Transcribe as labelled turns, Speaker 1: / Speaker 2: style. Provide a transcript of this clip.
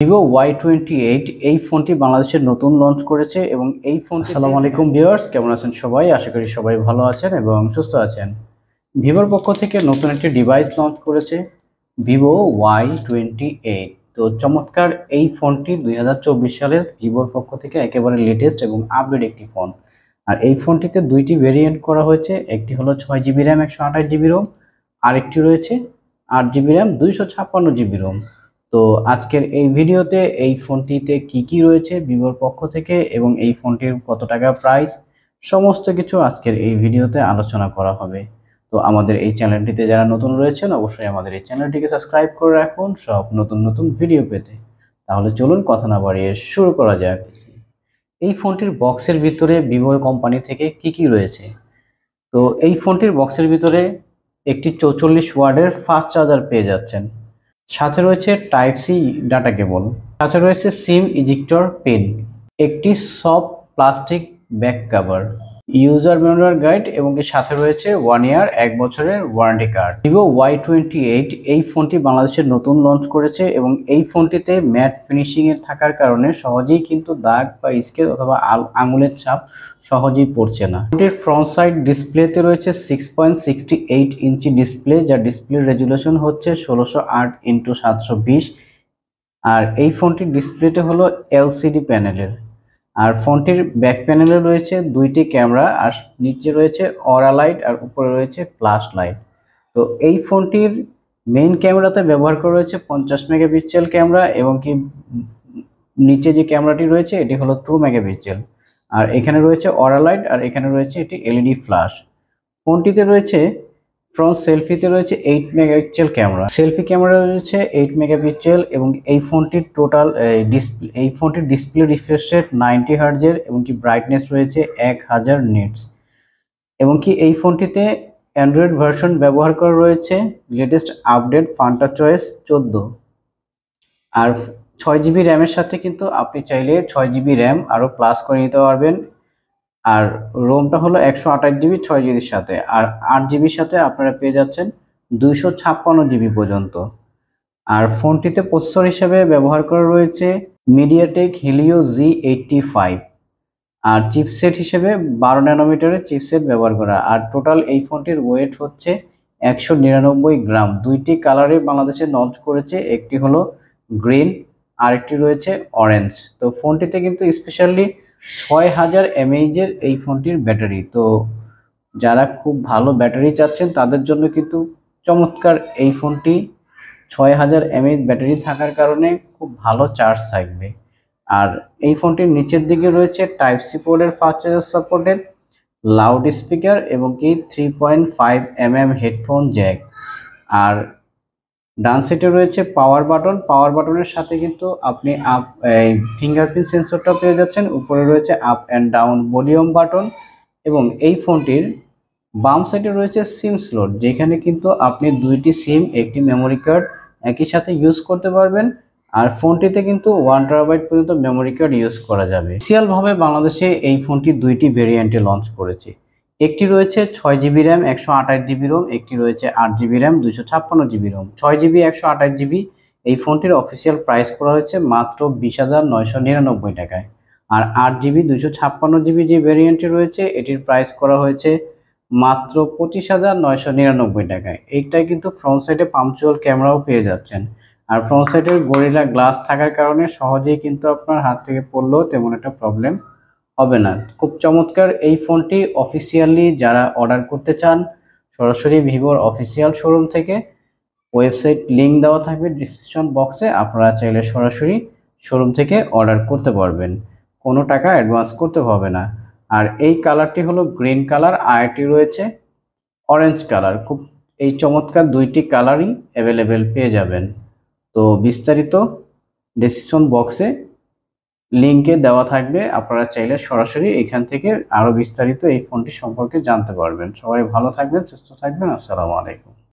Speaker 1: Vivo Y28 এই ফোনটি বাংলাদেশের নতুন লঞ্চ করেছে এবং এই ফোন। আসসালামু আলাইকুম ভিউয়ার্স, কেমন আছেন সবাই? আশা করি সবাই ভালো আছেন এবং সুস্থ আছেন। ভিভোর পক্ষ থেকে নতুন একটি ডিভাইস লঞ্চ করেছে ভিভো Y28। তো চমৎকার এই ফোনটি 2024 সালের ভিভোর পক্ষ থেকে একেবারে লেটেস্ট এবং আপডেট একটি ফোন। আর এই ফোনটিতে দুইটি ভেরিয়েন্ট করা হয়েছে, একটি হলো 6GB র্যাম 128GB রোম, আরেকটি রয়েছে 8GB র্যাম 256GB রোম। তো আজকের এই ভিডিওতে এই ফোনটিতে কি রয়েছে ভিভোর পক্ষ থেকে এবং এই ফোনটির কত টাকা প্রাইস, সমস্ত কিছু আজকের এই ভিডিওতে আলোচনা করা হবে। তো আমাদের এই চ্যানেলটিতে যারা নতুন রয়েছেন অবশ্যই আমাদের এই চ্যানেলটিকে সাবস্ক্রাইব করে রাখুন সব নতুন ভিডিও পেতে। তাহলে চলুন কথা না বাড়িয়ে শুরু করা যাক। এই ফোনটির বক্সের ভিতরে ভিভো কোম্পানি থেকে কি রয়েছে। তো এই ফোনটির বক্সের ভিতরে একটি 44 ওয়াটের ফাস্ট চার্জার পেয়ে যাচ্ছেন, সাথে রয়েছে টাইপ সি ডাটা কেবল, সাথে রয়েছে সিম ইজেক্টর পিন, একটি soft plastic back cover, user manual guide এবং এর সাথে রয়েছে 1 ইয়ার 1 বছরের ওয়ারেন্টি কার্ড। ভিভো Y28 এই ফোনটি বাংলাদেশের নতুন লঞ্চ করেছে এবং এই ফোনটিতে ম্যাট ফিনিশিং এর থাকার কারণে সহজেই কিন্তু দাগ বা স্কেচ অথবা আঙুলের ছাপ সহজেই পড়ছে না। ফোনটির ফ্রন্ট সাইড ডিসপ্লেতে রয়েছে 6.68 ইঞ্চি ডিসপ্লে, যার ডিসপ্লে রেজুলেশন হচ্ছে 1608x720। আর এই ফোনটির ডিসপ্লেতে হলো এলসিডি প্যানেলের। আর ফোনটির ব্যাক প্যানেলে রয়েছে দুইটি ক্যামেরা, আর নিচে রয়েছে অরা লাইট আর উপরে রয়েছে ফ্ল্যাশ লাইট। তো এই ফোনটির মেইন ক্যামেরাতে ব্যবহার করা রয়েছে 50 মেগাপিক্সেল ক্যামেরা এবং কি নিচে যে ক্যামেরাটি রয়েছে এটি হলো 2 মেগাপিক্সেল। আর এখানে রয়েছে অরা লাইট আর এখানে রয়েছে এটি এলইডি ফ্ল্যাশ। ফোনটিতে রয়েছে ফ্রন্ট সেলফিতে রয়েছে 8 মেগাপিক্সেল ক্যামেরা, সেলফি ক্যামেরা রয়েছে 8 মেগাপিক্সেল এবং এই ফোনটির টোটাল ডিসপ্লে রিফ্রেশ রেট 90 হার্জের এবং কি ব্রাইটনেস রয়েছে 1000 নিটস এবং কি এই ফোনটিতে অ্যান্ড্রয়েড ভার্সন ব্যবহার করা রয়েছে লেটেস্ট আপডেট FantaCHOICE 14। আর 6GB র্যামের সাথে কিন্তু আপনি চাইলে 6GB র্যাম আরও প্লাস করে নিতে পারবেন। আর রোমটা হলো 128GB 6GBর সাথে, আর 8GBর সাথে আপনারা পেয়ে যাচ্ছেন 256GB পর্যন্ত। আর ফোনটিতে প্রসেসর হিসেবে ব্যবহার করা রয়েছে মিডিয়াটেক হিলিও Z85, আর চিপসেট হিসেবে 12 ন্যানোমিটারের চিপসেট ব্যবহার করা। আর টোটাল এই ফোনটির ওয়েট হচ্ছে 199 গ্রাম। দুইটি কালারে বাংলাদেশে লঞ্চ করেছে, একটি হলো গ্রিন আর একটি রয়েছে অরেঞ্জ। তো ফোনটিতে কিন্তু স্পেশালি 6000 mAh এই ফোনটির ব্যাটারি। তো যারা খুব ভালো ব্যাটারি চাচ্ছেন তাদের জন্য কিন্তু চমৎকার এই ফোনটি। 6000 mAh ব্যাটারি থাকার কারণে খুব ভালো চার্জ থাকবে। আর এই ফোনটির নিচের দিকে রয়েছে টাইপ সি পোর্টের fast charger supported, loud speaker এবং কি 3.5mm হেডফোন জ্যাক। আর ডান সাইডে রয়েছে পাওয়ার বাটন, পাওয়ার বাটনের সাথে কিন্তু আপনি ফিঙ্গারপ্রিন্ট সেন্সরটা পেয়ে যাচ্ছেন। উপরে রয়েছে up and down volume button এবং এই ফোনটির বাম সাইডে রয়েছে সিম স্লট, যেখানে কিন্তু আপনি দুইটি সিম একটি মেমোরি কার্ড একই সাথে ইউজ করতে পারবেন। আর ফোনটিতে কিন্তু 1TB পর্যন্ত মেমোরি কার্ড ইউজ করা যাবে। অফিসিয়ালভাবে বাংলাদেশে এই ফোনটি দুইটি ভেরিয়েন্টে লঞ্চ করেছে, একটি রয়েছে 6GB র্যাম 128GB রোম, একটি রয়েছে 8GB RAM 256GB Rome. 6GB 128GB এই ফোনটির অফিসিয়াল প্রাইস করা হয়েছে মাত্র 20,999 টাকায়। আর 8GB 256GB যে ভেরিয়েন্টটি রয়েছে এটির প্রাইস করা হয়েছে মাত্র 25,999 টাকায়। এইটাই কিন্তু ফ্রন্ট সাইডে পাঞ্চুয়াল ক্যামেরাও পেয়ে যাচ্ছেন। আর ফ্রন্ট সাইডের গরিলা গ্লাস থাকার কারণে সহজেই কিন্তু আপনার হাত থেকে পড়লেও তেমন একটা প্রবলেম হবে না। খুব চমৎকার এই ফোনটি। অফিসিয়ালি যারা অর্ডার করতে চান সরাসরি ভিভোর অফিসিয়াল শোরুম থেকে, ওয়েবসাইট লিঙ্ক দেওয়া থাকবে ডিসক্রিপশন বক্সে, আপনারা চাইলে সরাসরি শোরুম থেকে অর্ডার করতে পারবেন, কোনো টাকা অ্যাডভান্স করতে হবে না। আর এই কালারটি হলো গ্রিন কালার, আরেকটি রয়েছে অরেঞ্জ কালার। খুব এই চমৎকার দুইটি কালারই অ্যাভেলেবেল পেয়ে যাবেন। তো বিস্তারিত ডেসক্রিপশন বক্সে লিঙ্কে দেওয়া থাকবে, আপনারা চাইলে সরাসরি এখান থেকে আরো বিস্তারিত এই ফোনটি সম্পর্কে জানতে পারবেন। সবাই ভালো থাকবেন, সুস্থ থাকবেন। আসসালামু আলাইকুম।